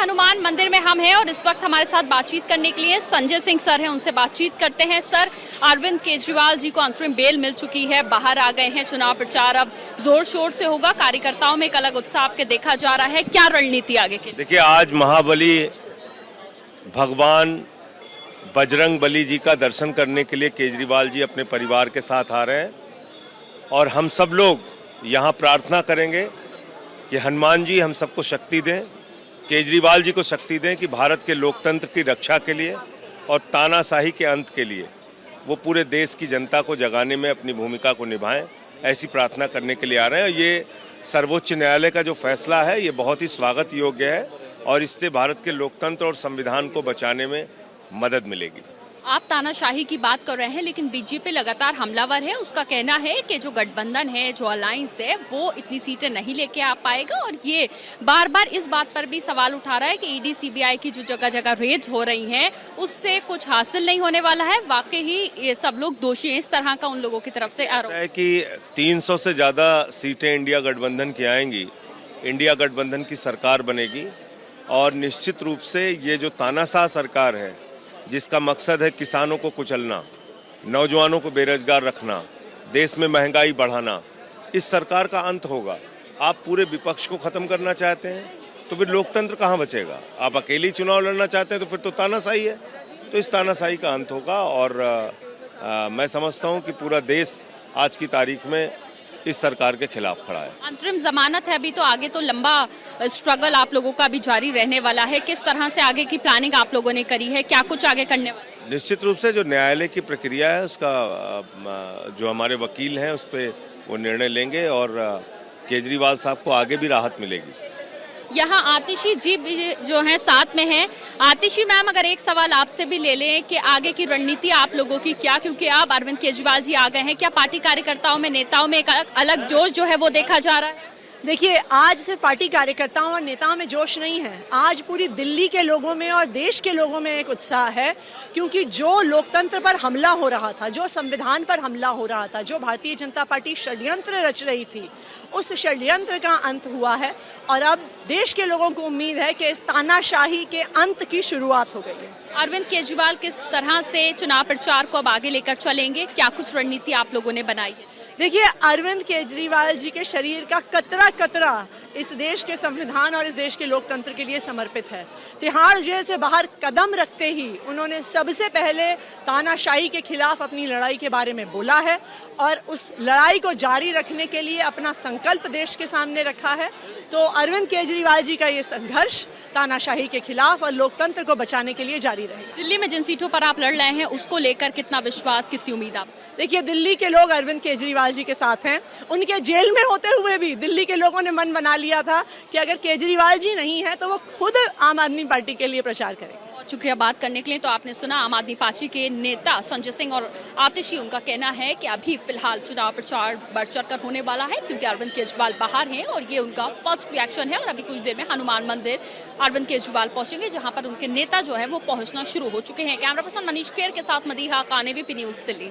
हनुमान मंदिर में हम हैं और इस वक्त हमारे साथ बातचीत करने के लिए संजय सिंह सर हैं, उनसे बातचीत करते हैं। सर, अरविंद केजरीवाल जी को अंतरिम बेल मिल चुकी है, बाहर आ गए हैं, चुनाव प्रचार अब जोर शोर से होगा, कार्यकर्ताओं में एक अलग उत्साह आपके देखा जा रहा है, क्या रणनीति आगे की? देखिए, आज महाबली भगवान बजरंग बली जी का दर्शन करने के लिए केजरीवाल जी अपने परिवार के साथ आ रहे हैं और हम सब लोग यहाँ प्रार्थना करेंगे कि हनुमान जी हम सबको शक्ति दें, केजरीवाल जी को शक्ति दें कि भारत के लोकतंत्र की रक्षा के लिए और तानाशाही के अंत के लिए वो पूरे देश की जनता को जगाने में अपनी भूमिका को निभाएं। ऐसी प्रार्थना करने के लिए आ रहे हैं। ये सर्वोच्च न्यायालय का जो फैसला है ये बहुत ही स्वागत योग्य है और इससे भारत के लोकतंत्र और संविधान को बचाने में मदद मिलेगी। आप तानाशाही की बात कर रहे हैं, लेकिन बीजेपी लगातार हमलावर है। उसका कहना है कि जो गठबंधन है, जो अलायंस है, वो इतनी सीटें नहीं लेके आ पाएगा और ये बार बार इस बात पर भी सवाल उठा रहा है कि ईडी सीबीआई की जो जगह जगह रेड हो रही हैं उससे कुछ हासिल नहीं होने वाला है। वाकई ही ये सब लोग दोषी हैं, इस तरह का उन लोगों की तरफ से आरोप है कि 300 से ज्यादा सीटें इंडिया गठबंधन की आएंगी, इंडिया गठबंधन की सरकार बनेगी और निश्चित रूप से ये जो तानाशाह सरकार है जिसका मकसद है किसानों को कुचलना, नौजवानों को बेरोजगार रखना, देश में महंगाई बढ़ाना, इस सरकार का अंत होगा। आप पूरे विपक्ष को खत्म करना चाहते हैं तो फिर लोकतंत्र कहाँ बचेगा? आप अकेले चुनाव लड़ना चाहते हैं तो फिर तो तानाशाही है। तो इस तानाशाही का अंत होगा और मैं समझता हूँ कि पूरा देश आज की तारीख में इस सरकार के खिलाफ खड़ा है। अंतरिम जमानत है अभी, तो आगे तो लंबा स्ट्रगल आप लोगों का भी जारी रहने वाला है। किस तरह से आगे की प्लानिंग आप लोगों ने करी है, क्या कुछ आगे करने वाले? निश्चित रूप से जो न्यायालय की प्रक्रिया है उसका जो हमारे वकील हैं उस पर वो निर्णय लेंगे और केजरीवाल साहब को आगे भी राहत मिलेगी। यहाँ आतिशी जी भी जो है साथ में है। आतिशी मैम, अगर एक सवाल आपसे भी ले लें कि आगे की रणनीति आप लोगों की क्या, क्योंकि आप अरविंद केजरीवाल जी आ गए हैं, क्या पार्टी कार्यकर्ताओं में, नेताओं में एक अलग जोश जो है वो देखा जा रहा है? देखिए, आज सिर्फ पार्टी कार्यकर्ताओं और नेताओं में जोश नहीं है, आज पूरी दिल्ली के लोगों में और देश के लोगों में एक उत्साह है, क्योंकि जो लोकतंत्र पर हमला हो रहा था, जो संविधान पर हमला हो रहा था, जो भारतीय जनता पार्टी षड्यंत्र रच रही थी, उस षड्यंत्र का अंत हुआ है और अब देश के लोगों को उम्मीद है कि इस तानाशाही के अंत की शुरुआत हो गई है। अरविंद केजरीवाल किस तरह से चुनाव प्रचार को अब आगे लेकर चलेंगे, क्या कुछ रणनीति आप लोगों ने बनाई है? देखिए, अरविंद केजरीवाल जी के शरीर का कतरा कतरा इस देश के संविधान और इस देश के लोकतंत्र के लिए समर्पित है। तिहाड़ जेल से बाहर कदम रखते ही उन्होंने सबसे पहले तानाशाही के खिलाफ अपनी लड़ाई के बारे में बोला है और उस लड़ाई को जारी रखने के लिए अपना संकल्प देश के सामने रखा है। तो अरविंद केजरीवाल जी का ये संघर्ष तानाशाही के खिलाफ और लोकतंत्र को बचाने के लिए जारी रहेगा। दिल्ली में जिन सीटों पर आप लड़ रहे हैं उसको लेकर कितना विश्वास, कितनी उम्मीद आप? देखिए, दिल्ली के लोग अरविंद केजरीवाल जी के साथ हैं। उनके जेल में होते हुए भी दिल्ली के लोगों ने मन बना लिया था कि अगर केजरीवाल जी नहीं है तो वो खुद आम आदमी पार्टी के लिए प्रचार करेंगे। बहुत शुक्रिया बात करने के लिए। तो आपने सुना आम आदमी पार्टी के नेता संजय सिंह और आतिशी, उनका कहना है कि अभी फिलहाल चुनाव प्रचार बढ़ चढ़कर होने वाला है क्योंकि अरविंद केजरीवाल बाहर हैं और ये उनका फर्स्ट रिएक्शन है और अभी कुछ देर में हनुमान मंदिर अरविंद केजरीवाल पहुंचेंगे जहां पर उनके नेता जो है वो पहुंचना शुरू हो चुके हैं। कैमरा पर्सन मनीष खेर के साथ मदीहा, कानेवी न्यूज़ दिल्ली।